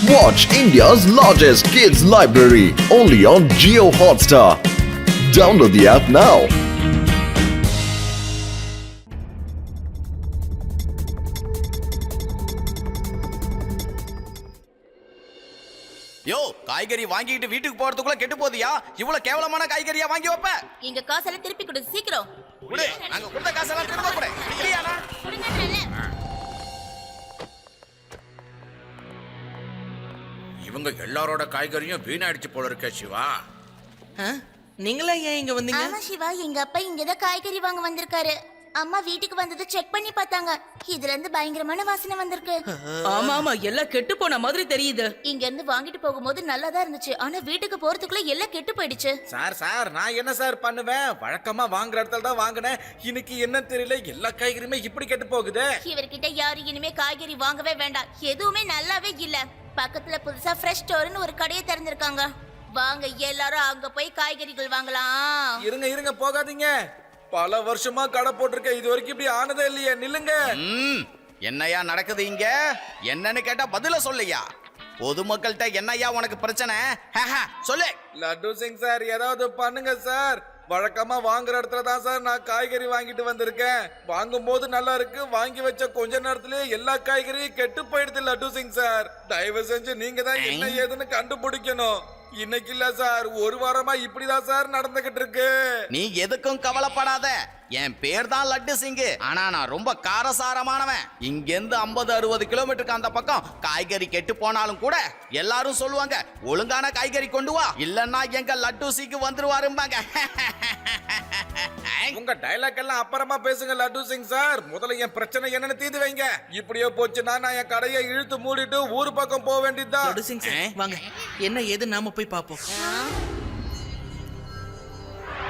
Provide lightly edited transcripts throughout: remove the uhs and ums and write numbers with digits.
Watch India's largest kids library only on Jio Hotstar. Download the app now. யோ காய்கறி வாங்கிட்டு வீட்டுக்கு போறதுக்குள்ள கெட்டு போதியா? இவ்வளவு கேவலமான காய்கறியா வாங்கி வைப்ப? எங்க காசெல்லாம் திருப்பி கொடு சீக்கிரம். குடு, நாங்க கொடுத்த காசெல்லாம் திரும்ப கொடு. இல்லையானா? இவங்க எல்லாரோட காய்கறியும் வீணாயிடுச்சு போல இருக்க சிவா. நீங்களா ஏன் இங்க வந்தீங்க? ஆமா சிவா, எங்க அப்பா இங்கதான் காய்கறி வாங்க வந்திருக்காரு. அம்மா வீட்டுக்கு வந்தது செக் பண்ணி பார்த்தாங்க. இதுல இருந்து பயங்கரமான வாசனை வந்திருக்கு. ஆமா ஆமா, எல்லாம் கெட்டு போன மாதிரி தெரியுது. இங்க இருந்து வாங்கிட்டு போகும்போது நல்லாதான் இருந்துச்சு, ஆனா வீட்டுக்கு போறதுக்குள்ள எல்லாம் கெட்டு போயிடுச்சு. சார் நான் என்ன சார் பண்ணுவேன்? வழக்கமா வாங்குற இடத்துல தான் வாங்கினேன். இன்னைக்கு என்ன தெரியல, எல்லா காய்கறியுமே இப்படி கெட்டு போகுது. இவர்கிட்ட யாரும் இனிமே காய்கறி வாங்கவே வேண்டாம். எதுவுமே நல்லாவே இல்ல. பக்கத்துல புதுசா ஃப்ரெஷ் ஸ்டோர்னு ஒரு கடையை திறந்திருக்காங்க. வாங்க எல்லாரும் அங்க போய் காய்கறிகள் வாங்கலாம். இருங்க போகாதீங்க. பல வருஷமா கடை போட்டிருக்க, இது வரைக்கும் இப்படி ஆனதே இல்லையே. நில்லுங்க. என்னையா நடக்குது இங்க? என்னன்னு கேட்டா பதில சொல்லையா? பொதுமக்கள்கிட்ட என்னையா உனக்கு பிரச்சனை? சொல்லு. லட்டு சிங் சார், ஏதாவது பண்ணுங்க சார். வழக்கமா வாங்குற இடத்துல தான் சார் நான் காய்கறி வாங்கிட்டு வந்திருக்கேன். வாங்கும் போது நல்லா இருக்கு, வாங்கி வச்ச கொஞ்ச நேரத்திலேயே எல்லா காய்கறியும் கெட்டு போயிடுது. லட்டு சிங் சார், தயவு செஞ்சு நீங்க தான் என்ன ஏதுன்னு கண்டுபிடிக்கணும். இன்னைக்கு இல்ல சார், ஒரு வாரமா இப்படிதான் சார் நடந்துகிட்டு இருக்கு. நீ எதுக்கும் கவலைப்படாத. என் பேர் தான் லட்டு சிங். ஆனா நான் ரொம்ப காரசாரமானவன். இங்க இருந்து 50-60 கிலோமீட்டருக்கு அந்த பக்கம் காய்கறி கெட்டு போனாலும் கூட எல்லாரும் சொல்லுவாங்க, ஒழுங்கான காய்கறி கொண்டு வா, இல்லன்னா எங்க லட்டு சிங் வந்துருவாரும்பாங்க. உங்க டைலாக் எல்லாம் அப்புறமா பேசுங்க லட்டு சிங் சார். முதல்ல என் பிரச்சனை என்னன்னு தீர்த்து வைங்க. இப்படியே போச்சுன்னா நான் என் கடையை இழுத்து மூடிட்டு ஊரு பக்கம் போக வேண்டியதுதான். லட்டு சிங் சார், வாங்க என்ன ஏது நாம போய் பாப்போம்.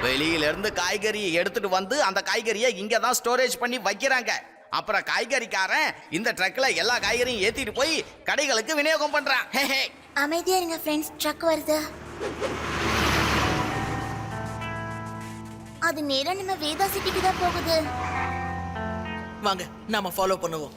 வெளியில இருந்து காய்கறியை எடுத்துட்டு வந்து அந்த காய்கறியை இங்க தான் ஸ்டோரேஜ் பண்ணி வைக்கிறாங்க. அப்புறம் காய்கறிக்காரன் இந்த ட்ரக்ல எல்லா காய்கறியும் ஏத்திட்டு போய் கடைகளுக்கு விநியோகம் பண்றான். அமைதியா இருங்க ஃப்ரெண்ட்ஸ், ட்ரக் வருது. அது நேரா நம்ம வேதா சிட்டிக்கு தான் போகுது. வாங்க நாம ஃபாலோ பண்ணுவோம்.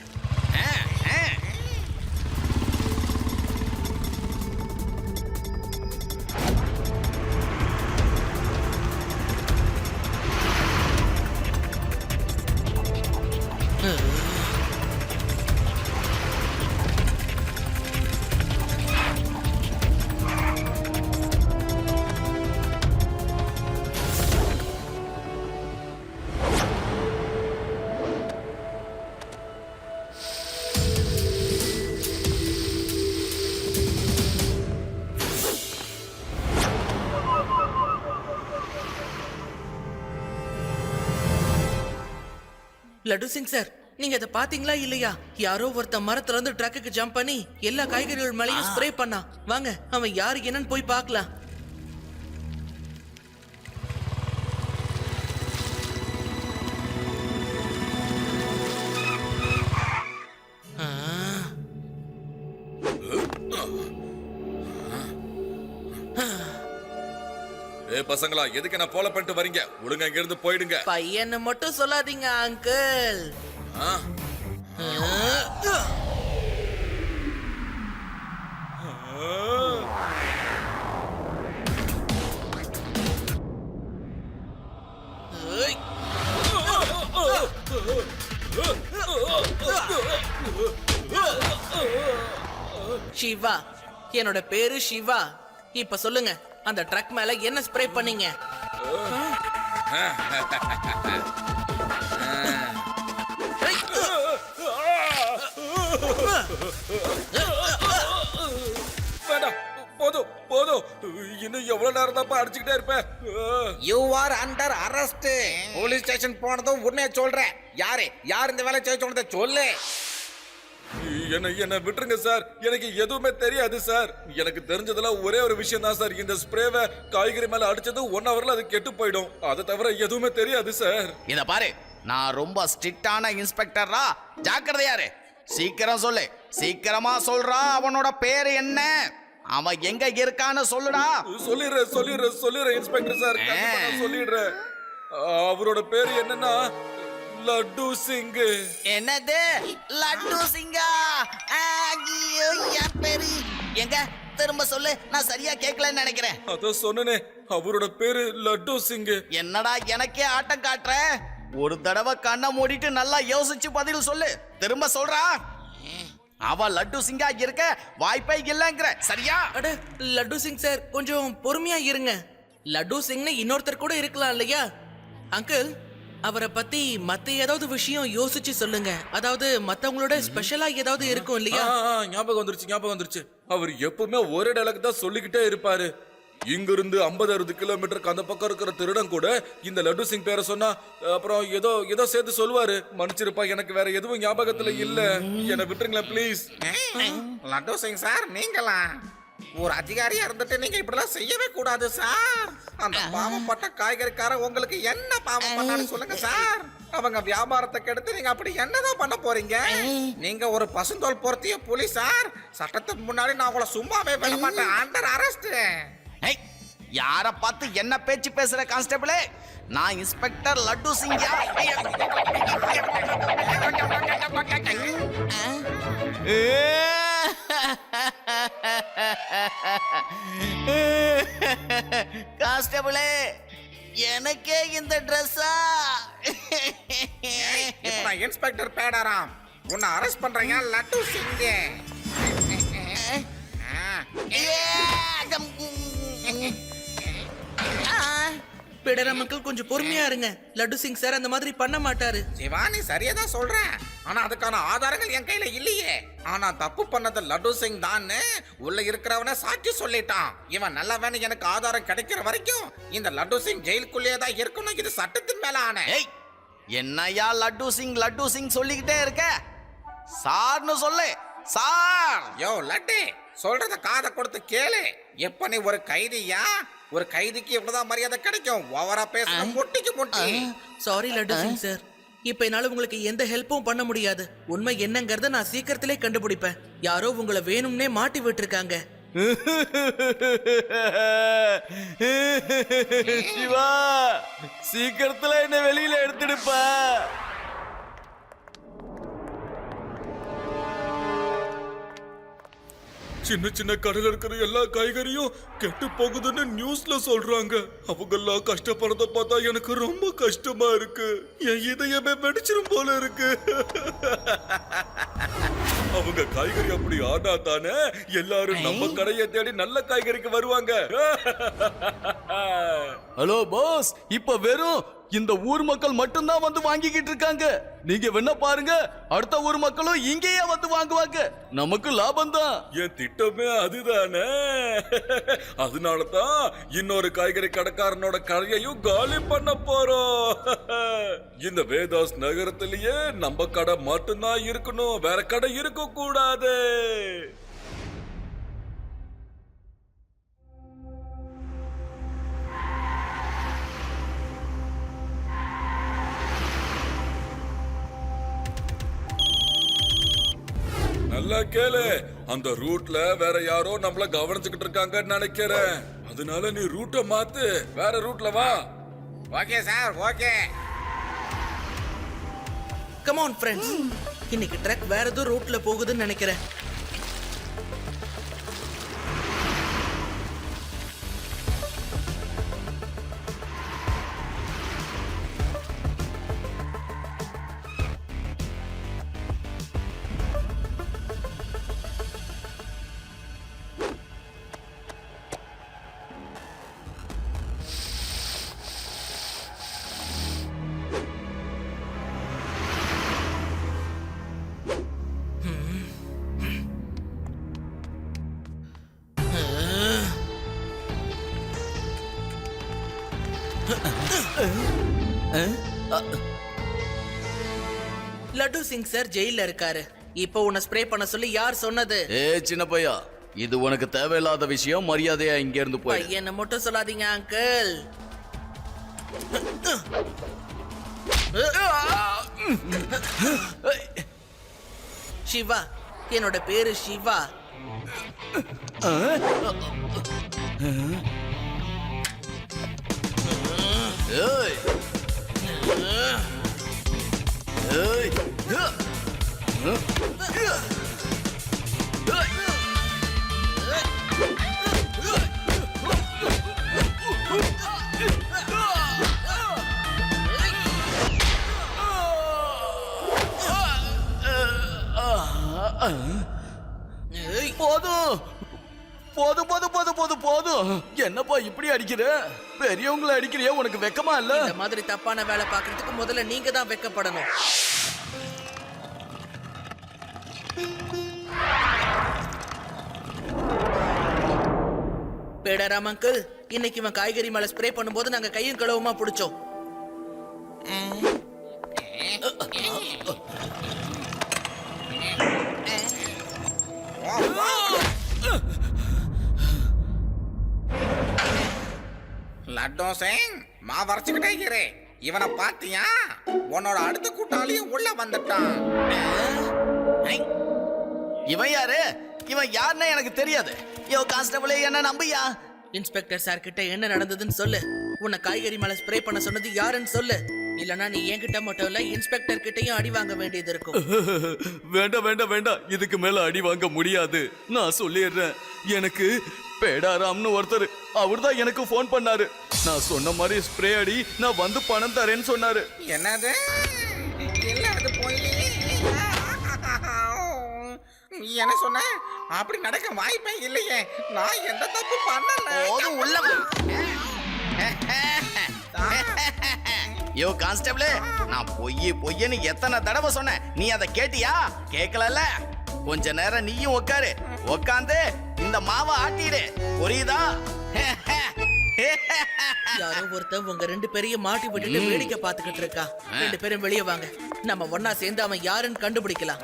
லட்டு சிங் சார், நீங்க இத பாத்தீங்களா இல்லையா? யாரோ ஒருத்த மரத்துல இருந்து ட்ரக்குக்கு ஜம்ப் பண்ணி எல்லா காய்கறிகள் மேலயும் ஸ்ப்ரே பண்ணா. வாங்க அவன் யாரு என்னன்னு போய் பார்க்கலாம். பசங்களா, எதுக்கு என்ன ஃபாலோ பண்ணிட்டு வரீங்க? ஒழுங்கா இங்க இருந்து போயிடுங்க. பையனை மட்டும் சொல்லாதீங்க அங்கிள். சிவா, என்னோட பேரு சிவா. இப்ப சொல்லுங்க, அந்த ட்ரக் மேல என்ன ஸ்ப்ரே பண்ணீங்க? போதும். இன்னும் எவ்வளவு நேரம் தான் அடிச்சுக்கிட்டே இருப்பேன். You are under arrest. Police station போனதும் உண்மையை சொல்றேன். யார் இந்த வேலை செய்ய சொன்னதை சொல்லு. என்ன விட்டுருங்க சார், எனக்கு எதுவுமே தெரியாது சார். எனக்கு தெரிஞ்சதுல ஒரே ஒரு விஷயம் தான் சார், இந்த ஸ்ப்ரேவை காய்கறி மேல அடிச்சது 1 ஹவர்ல அது கெட்டு போயிடும். அதை தவிர எதுவுமே தெரியாது சார். இத பாரு, நான் ரொம்ப ஸ்ட்ரிக்டான இன்ஸ்பெக்டரா, ஜாக்கிரதையாரு. சீக்கிரம் சொல்லு, சீக்கிரமா சொல்றா. அவனோட பேரு என்ன? அவன் எங்க இருக்கான்னு சொல்லுடா. சொல்லிடுறேன் இன்ஸ்பெக்டர் சார், சொல்லிடுறேன். அவரோட பேரு என்னன்னா லட்டு சிங். என்னது? லட்டு சிங்கா? ஐயோ, என் பேரு எங்க திரும்ப சொல்லு, நான் சரியா கேட்கலன்னு நினைக்கிறேன். அதான் சொன்னனே, அவரோட பேரு லட்டு சிங். என்னடா எனக்கே ஆட்டம் காட்டுற? ஒரு தடவை கண்ணை மூடிட்டு நல்லா யோசிச்சு பதில் சொல்லு. திரும்ப சொல்றா. அவ லட்டு சிங்கா இருக்க வாய்ப்பே இல்லைங்கிற, சரியா? அட லட்டு சிங் சார், கொஞ்சம் பொறுமையா இருங்க. லட்டு சிங்னு இன்னொருத்தர் கூட இருக்கலாம் இல்லையா? அங்கிள், அவரை பத்தி மத்த ஏதாவது விஷயம் யோசிச்சு சொல்லுங்க. அதாவது மத்தவங்களோட ஸ்பெஷலா ஏதாவது இருக்கும் இல்லையா? ஞாபகம் வந்துருச்சு. அவர் எப்பவுமே ஒரே டைலாக் தான் சொல்லிக்கிட்டே இருப்பாரு. இங்க இருந்து 50-60 கிலோமீட்டருக்கு அந்த பக்கம் இருக்கிற திருடன் கூட இந்த லட்டு சிங் பேரை சொன்னா அப்புறம் ஏதோ சேர்த்து சொல்லுவாரு. மன்னிச்சிருப்பா, எனக்கு வேற எதுவும் ஞாபகத்துல இல்ல. என்ன விட்டுருங்களேன் ப்ளீஸ். லட்டு சிங் சார், நீங்களா ஒரு அதிகாரியா இருந்துட்டு நீங்க இப்படிலாம் செய்யவே கூடாது சார். அந்த பாவப்பட்ட காய்கறிக்காரன் உங்களுக்கு என்ன பாவம் பண்ணாரு சொல்லுங்க சார். அவங்க வியாபாரத்தை கெடுத்து நீங்க அப்படி என்னதான் பண்ண போறீங்க? நீங்க ஒரு பசுந்தோல் பொருத்திய புலி சார். சட்டத்துக்கு முன்னாடி நான் உங்களை சும்மாவே விட மாட்டேன். Under arrest. யார பார்த்து என்ன பேச்சு பேசுற கான்ஸ்டபிளே? நான் இன்ஸ்பெக்டர் லட்டு சிங்கா. கான்ஸ்டபிளே, எனக்கே இந்த ட்ரெஸ்ஸா? நான் இன்ஸ்பெக்டர் பேடாராம். உன்னை அரெஸ்ட் பண்றீங்க லட்டு சிங். பிடர மக்கள் கொஞ்சம் பொறுமையா இருங்க. லட்டு சிங் சார் அந்த மாதிரி பண்ண மாட்டாரு. சிவானி சரியா தான் சொல்றேன். ஆனா அதுக்கான ஆதாரங்கள் என் கையில இல்லையே. ஆனா தப்பு பண்ணது லட்டு சிங் தான் உள்ள இருக்கிறவன சாட்சி சொல்லிட்டான். இவன் நல்லவன். எனக்கு ஆதாரம் கிடைக்கிற வரைக்கும் இந்த லட்டு சிங் ஜெயிலுக்குள்ளேயே தான் இருக்கணும். இது சட்டத்தின் மேல ஆன. என்னையா லட்டு சிங் சொல்லிக்கிட்டே இருக்க? சார்னு சொல்லு, சார். யோ லட்டு, சொல்றத காதை கொடுத்து கேளு. எப்ப நீ ஒரு கைதியா? ஒரு கைதிக்கு இவ்வளவுதான் மரியாதை கிடைக்கும். ஓவரா பேசுற முட்டிக்கு முட்டி. சாரி லட்டு சிங் சார், இப்ப என்னால உங்களுக்கு எந்த ஹெல்ப்பும் பண்ண முடியாது. உண்மை என்னங்கறத நான் சீக்கிரத்திலே கண்டுபிடிப்பேன். யாரோ உங்களை வேணும்னே மாட்டி விட்டுருக்காங்க. சிவா, சீக்கிரத்துல என்ன வெளியில எடுத்துடுப்பா. சின்ன சின்ன கடையில இருக்கிற எல்லா காய்கறியும் கெட்டு போகுதுன்னு நியூஸ்ல சொல்றாங்க. அவங்க எல்லாம் கஷ்டப்படுறத பார்த்தா எனக்கு ரொம்ப கஷ்டமா இருக்கு. என் இதயமே வெடிச்சிரும் போல இருக்கு. அவங்க காய்கறி அப்படி ஆனா தானே எல்லாரும் நம்ம கடையை தேடி நல்ல காய்கறிக்கு வருவாங்க. ஹலோ பாஸ், இப்ப வெறும் இந்த ஊர் மக்கள் மட்டும்தான் வந்து வாங்கிக்கிட்டு இருக்காங்க. நீங்க வேணா பாருங்க, அடுத்த ஊர் மக்களும் இங்கேயே வந்து வாங்குவாங்க. நமக்கு லாபம் தான். என் திட்டமே அதுதானே. அதனாலதான் இன்னொரு காய்கறி கடைக்காரனோட கடையையும் காலி பண்ண போறோம். இந்த வேதாஸ் நகரத்திலேயே நம்ம கடை மட்டும்தான் இருக்கணும், வேற கடை இருக்க கூடாது. நல்லா கேளு, அந்த ரூட்ல வேற யாரோ நம்மள கவனிச்சுக்கிட்டு இருக்காங்கன்னு நினைக்கிறேன். அதனால நீ ரூட்டை மாத்து, வேற ரூட்ல வா. Okay sir, okay. Come on friends, இன்னைக்கு ட்ரக் வேற ஏதோ ரூட்ல போகுதுன்னு நினைக்கிறேன். லட்டு சிங் சார் ஜெயில இருக்காரு. இப்போ உன்னை ஸ்ப்ரே பண்ண சொல்லி யார் சொன்னது? சின்ன பையா, இது உனக்கு தேவையில்லாத விஷயம். மரியாதையா இங்க இருந்து போய். என்ன மட்டும் சொல்லாதீங்க அங்கிள். சிவா, என்னோட பேரு சிவா. ஏய் ஏய் போதும் போதும் போதும் போதும் போதும் போதும். என்னப்பா இப்படி அடிக்கிற? பெரியவங்களை அடிக்கிறியா? உனக்கு வெக்கமா இல்ல? இந்த மாதிரி தப்பான வேலை பார்க்கறதுக்கு முதல்ல நீங்க தான் வெக்கப்படணும். பேடாராம் அங்கிள், இன்னைக்கு இவன் காய்கறி மேல ஸ்ப்ரே பண்ணும்போது நாங்க கையும் களவுமா பிடிச்சோம். லட்டு சிங் மாவு அரைச்சுக்கிட்டே இரு. இவனை பாத்தியா? உன்னோட அடுத்த கூட்டாளியும் உள்ள வந்துட்டான். ஐ, இவன் யாரு? இவன் யாருன்னு எனக்கு தெரியாது. யோ கான்ஸ்டபிளே, என்ன நம்பியா? இன்ஸ்பெக்டர் சார் கிட்ட என்ன நடந்ததுன்னு சொல்லு. உன்னை காய்கறி மேல ஸ்ப்ரே பண்ண சொன்னது யாருன்னு சொல்லு. இல்லனா நீ என்கிட்ட மட்டும் இல்ல, இன்ஸ்பெக்டர் கிட்டயும் அடி வாங்க வேண்டியது இருக்கும். வேண்டாம் வேண்டாம் வேண்டாம், இதுக்கு மேல அடி வாங்க முடியாது. நான் சொல்லிடுறேன். எனக்கு பேடாராம்னு ஒருத்தர், அவர்தான் எனக்கு ஃபோன் பண்ணாரு. நான் சொன்ன மாதிரி ஸ்ப்ரே அடி, நான் வந்து பணம் தரேன்னு சொன்னாரு. என்னது? இல்ல அது போய் என்ன சொன்ன? அப்படி நடக்க வாய்ப்பே இல்லையே. நான் எந்த தப்பு பண்ணல. போதும் உள்ள வா. யோ கான்ஸ்டபிளே, நான் பொய்ன்னு எத்தனை தடவை சொன்னேன்? நீ அதை கேட்டியா? கேட்கலல்ல? கொஞ்ச நேரம் நீயும் உட்காரு. உட்காந்து இந்த மாவை ஆட்டிடு, புரியுதா? யாரோ ஒருத்தன் உங்க ரெண்டு பேரையும் மாட்டி விட்டுட்டு வேடிக்கை பார்த்துக்கிட்டு இருக்கா. ரெண்டு பேரும் வெளியே வாங்க. நம்ம ஒன்னா சேர்ந்து அவன் யாருன்னு கண்டுபிடிக்கலாம்.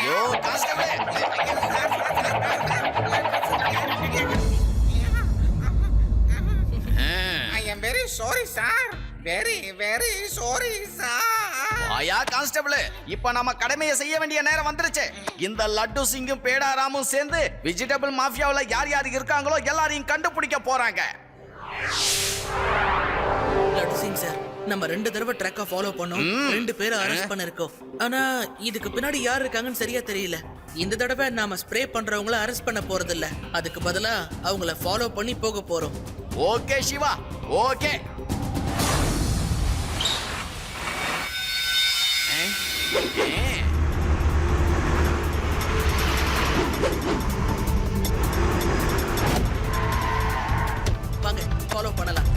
யோ கான்ஸ்டபிளே, I am very sorry sir. Very very sorry sir. ஆயா கான்ஸ்டபிள், இப்ப நம்ம கடமையை செய்ய வேண்டிய நேரம் வந்துருச்சு. இந்த லட்டு சிங்கும் பேடாராமும் சேர்ந்து வெஜிடபிள் மாஃபியாவுல யார் யார் இருக்காங்களோ எல்லாரையும் கண்டுபிடிக்க போறாங்க. லட்டு சிங் சார், நம்ம 2 தடவை ட்ராக்கை ஃபாலோ பண்ணோம். 2 பேரை அரெஸ்ட் பண்ணிருக்கோம். ஆனா இதுக்கு பின்னாடி யார் இருக்காங்கன்னு சரியா தெரியல. இந்த தடவை நாம ஸ்ப்ரே பண்றவங்கள அரெஸ்ட் பண்ண போறது இல்ல. அதுக்கு பதிலா அவங்கள ஃபாலோ பண்ணி போக போறோம். Okay Siva, okay. வாங்க ஃபாலோ பண்ணலாம்.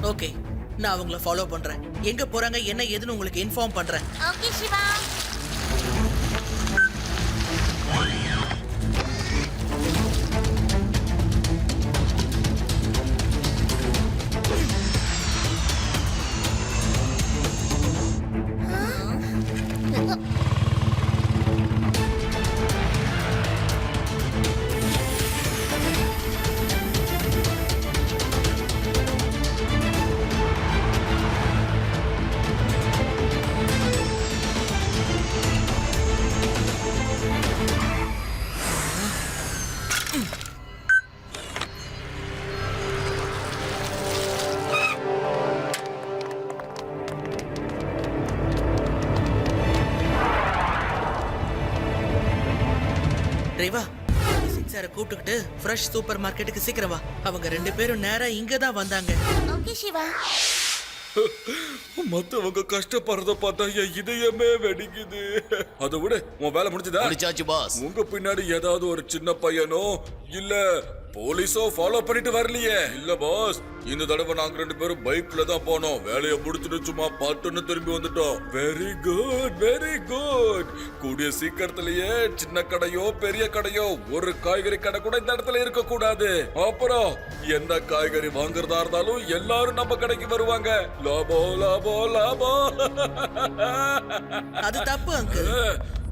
ஓகே, நான் அவங்கள ஃபாலோ பண்றேன். எங்க போறாங்க என்ன ஏதுன்னு உங்களுக்கு இன்ஃபார்ம் பண்றேன். ஓகே சிவா. டிரைவா, சிங் சாரை கூப்பிட்டுக்கிட்டு ஃப்ரெஷ் சூப்பர் மார்க்கெட்டுக்கு சீக்கிரம் வா. அவங்க 2 பேரும் நேரா இங்க தான் வந்தாங்க. ஓகே சிவா. மத்தவங்க கஷ்டப்படுறத பார்த்தா என் இதயமே வெடிக்குது. அதை விட உன் வேலை முடிஞ்சதா? முடிச்சாச்சு பாஸ். உங்க பின்னாடி ஏதாவது ஒரு சின்ன பையனோ இல்ல போலீஸோ ஃபாலோ பண்ணிட்டு வரலையே? இல்ல பாஸ், இந்த தடவை நாங்க 2 பேரும் பைக்ல தான் போனோம். வேலையை முடிச்சுட்டு சும்மா பட்டுன்னு திரும்பி வந்துட்டோம். Very good, very good. கூடிய சீக்கிரத்திலேயே சின்ன கடையோ பெரிய கடையோ ஒரு காய்கறி கடை கூட இந்த இடத்துல இருக்க கூடாது. அப்புறம் எந்த காய்கறி வாங்குறதா இருந்தாலும் எல்லாரும் நம்ம கடைக்கு வருவாங்க. லாபம் லாபம் லாபம். அது தப்பு அங்கிள்.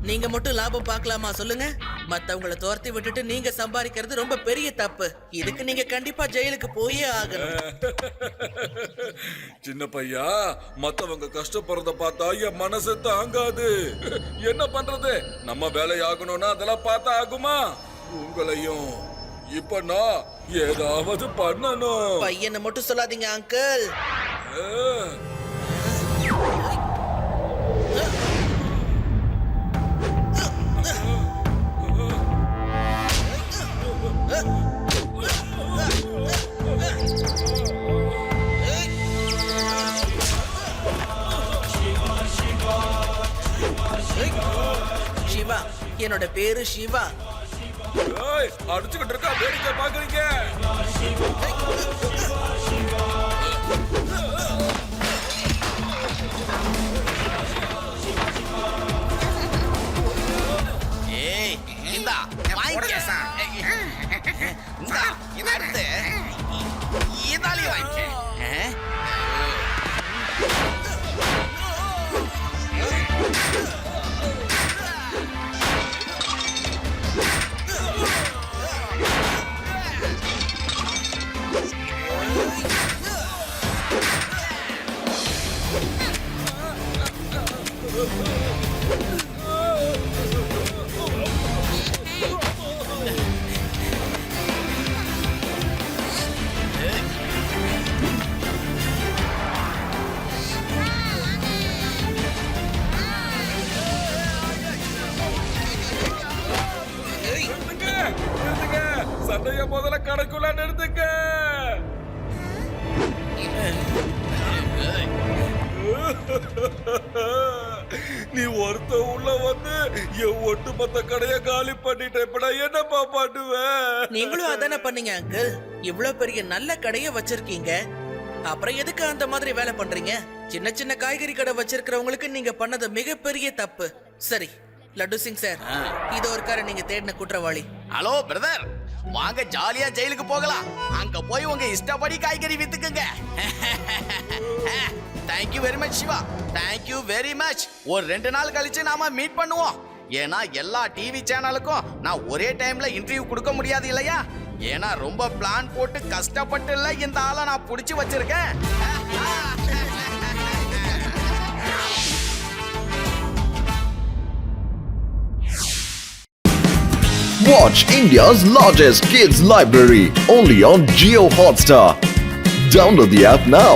நீங்க மட்டும் லாபம் பார்க்கலாமா சொல்லுங்க? மத்தவங்கள துரத்தி விட்டுட்டு நீங்க சம்பாதிக்கிறது ரொம்ப பெரிய தப்பு. இதுக்கு நீங்க கண்டிப்பா ஜெயிலுக்கு போயே ஆகணும். சின்ன பையா, மத்தவங்க கஷ்டப்படுறத பார்த்தா என் மனசு தாங்காது. என்ன பண்றது? நம்ம வேலை ஆகணும்னா அதெல்லாம் பார்த்தா ஆகுமா? உங்களையும் இப்ப நான் ஏதாவது பண்ணணும். பையனை மட்டும் சொல்லாதீங்க அங்கிள். சிவா, என்னோட பேரு சிவா. ஏய், அடிச்சுக்கிட்டு இருக்கா, வேடிக்கை பாக்குறீங்க? ஏய் இந்தா வாங்கிக்க போடுங்க சார். இந்தா அடுத்து இதாலி வாங்கிக்க நிறுத்துங்க, சண்டைய முதல்ல கடைக்குள்ள நிறுத்துங்க. நீ ஒருத்த உள்ள வந்து என் ஒட்டுமொத்த கடைய காலி பண்ணிட்ட. இப்ப நான் என்னப்பா பண்ணுவேன்? நீங்களும் அதானே பண்ணீங்க அங்கிள். இவ்வளவு பெரிய நல்ல கடைய வச்சிருக்கீங்க, அப்புறம் எதுக்கு அந்த மாதிரி வேலை பண்றீங்க? சின்ன சின்ன காய்கறி கடை வச்சிருக்கிறவங்களுக்கு நீங்க பண்ணது மிகப்பெரிய தப்பு. சரி லட்டு சிங் சார், இது ஒரு காரை நீங்க தேடின குற்றவாளி. ஹலோ பிரதர், வாங்க ஜாலியா ஜெயிலுக்கு போகலாம். அங்க போய் உங்க இஷ்டப்படி காய்கறி வித்துக்குங்க. Thank you very much Siva, thank you very much. ஒரு 2 நாள் கழிச்சு நாம மீட் பண்ணுவோம். ஏன்னா எல்லா டிவி சேனலுக்கும் நான் ஒரே டைம்ல இன்டர்வியூ கொடுக்க முடியாது இல்லையா? ஏன்னா ரொம்ப பிளான் போட்டு கஷ்டப்பட்டு இல்ல இந்த ஆளை நான் புடிச்சு வச்சிருக்கேன். Watch India's largest kids library only on Jio Hotstar. Download the app now.